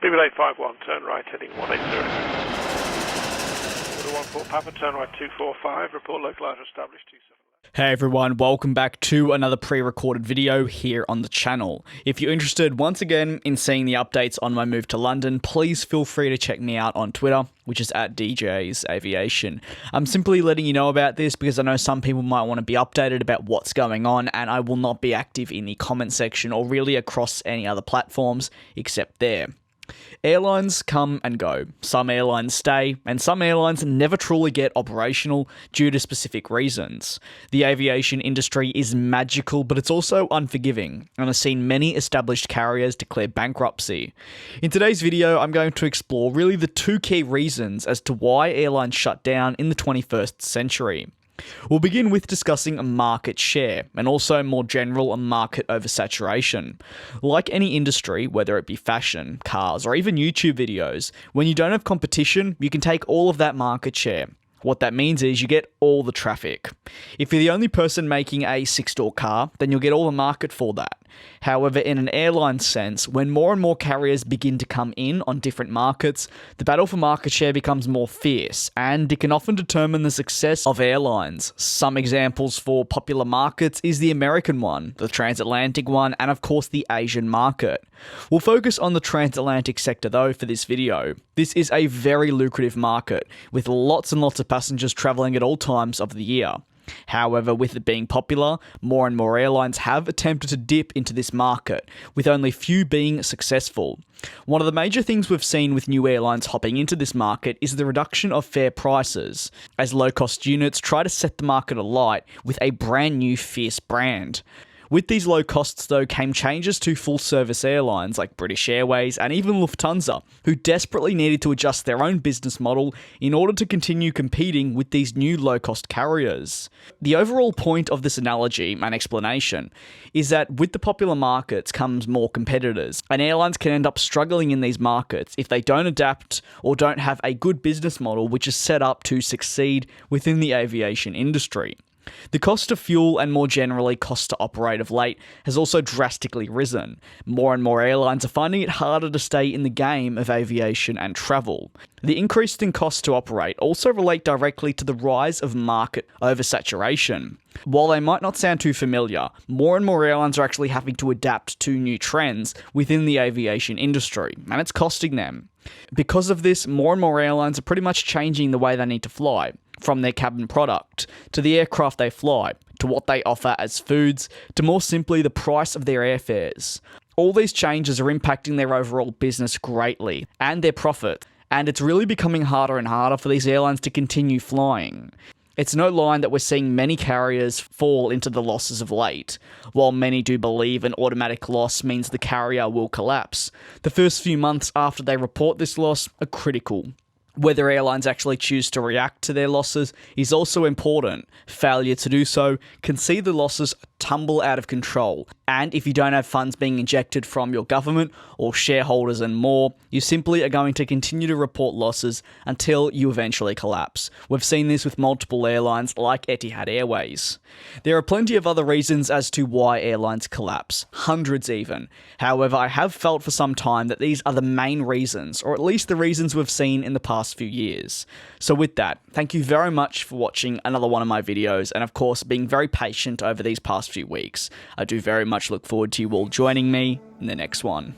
BB851, turn right, heading 180. Order 14 Papa, turn right 245, report localizer established 27. Hey everyone, welcome back to another pre-recorded video here on the channel. If you're interested once again in seeing the updates on my move to London, please feel free to check me out on Twitter, which is at DJ's Aviation. I'm simply letting you know about this because I know some people might want to be updated about what's going on, and I will not be active in the comment section or really across any other platforms except there. Airlines come and go. Some airlines stay, and some airlines never truly get operational due to specific reasons. The aviation industry is magical, but it's also unforgiving, and has seen many established carriers declare bankruptcy. In today's video, I'm going to explore really the two key reasons as to why airlines shut down in the 21st century. We'll begin with discussing market share, and also more general market oversaturation. Like any industry, whether it be fashion, cars, or even YouTube videos, when you don't have competition, you can take all of that market share. What that means is you get all the traffic. If you're the only person making a 6-door car, then you'll get all the market for that. However, in an airline sense, when more and more carriers begin to come in on different markets, the battle for market share becomes more fierce, and it can often determine the success of airlines. Some examples for popular markets is the American one, the transatlantic one, and of course the Asian market. We'll focus on the transatlantic sector though for this video. This is a very lucrative market, with lots and lots of passengers travelling at all times of the year. However, with it being popular, more and more airlines have attempted to dip into this market, with only few being successful. One of the major things we've seen with new airlines hopping into this market is the reduction of fare prices, as low-cost units try to set the market alight with a brand new fierce brand. With these low costs though came changes to full-service airlines like British Airways and even Lufthansa, who desperately needed to adjust their own business model in order to continue competing with these new low-cost carriers. The overall point of this analogy and explanation is that with the popular markets comes more competitors, and airlines can end up struggling in these markets if they don't adapt or don't have a good business model which is set up to succeed within the aviation industry. The cost of fuel and more generally cost to operate of late has also drastically risen. More and more airlines are finding it harder to stay in the game of aviation and travel. The increase in cost to operate also relate directly to the rise of market oversaturation. While they might not sound too familiar, more and more airlines are actually having to adapt to new trends within the aviation industry, and it's costing them. Because of this, more and more airlines are pretty much changing the way they need to fly, from their cabin product, to the aircraft they fly, to what they offer as foods, to more simply the price of their airfares. All these changes are impacting their overall business greatly, and their profit, and it's really becoming harder and harder for these airlines to continue flying. It's no lie that we're seeing many carriers fall into the losses of late. While many do believe an automatic loss means the carrier will collapse, the first few months after they report this loss are critical. Whether airlines actually choose to react to their losses is also important. Failure to do so can see the losses tumble out of control, and if you don't have funds being injected from your government or shareholders and more, you simply are going to continue to report losses until you eventually collapse. We've seen this with multiple airlines like Etihad Airways. There are plenty of other reasons as to why airlines collapse, hundreds even. However, I have felt for some time that these are the main reasons, or at least the reasons we've seen in the past few years. So with that, thank you very much for watching another one of my videos, and of course being very patient over these past few weeks. I do very much look forward to you all joining me in the next one.